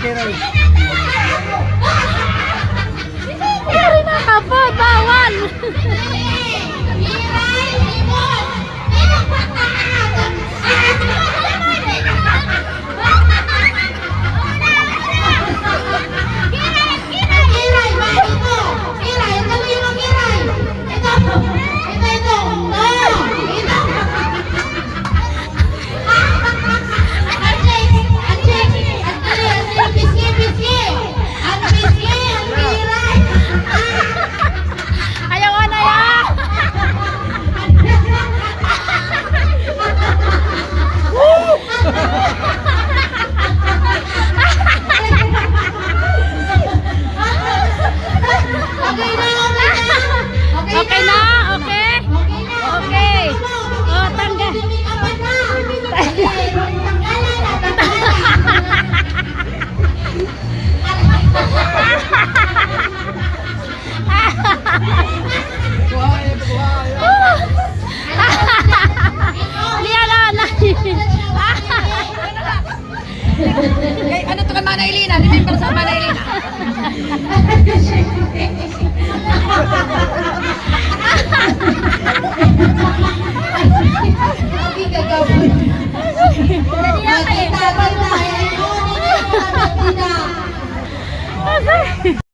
Kiray. Kiray na kapo, bawal. Okay na, okay? Okay. Oh, tanggal. Ano to ka Manailina? Remember sa Manailina? Okay.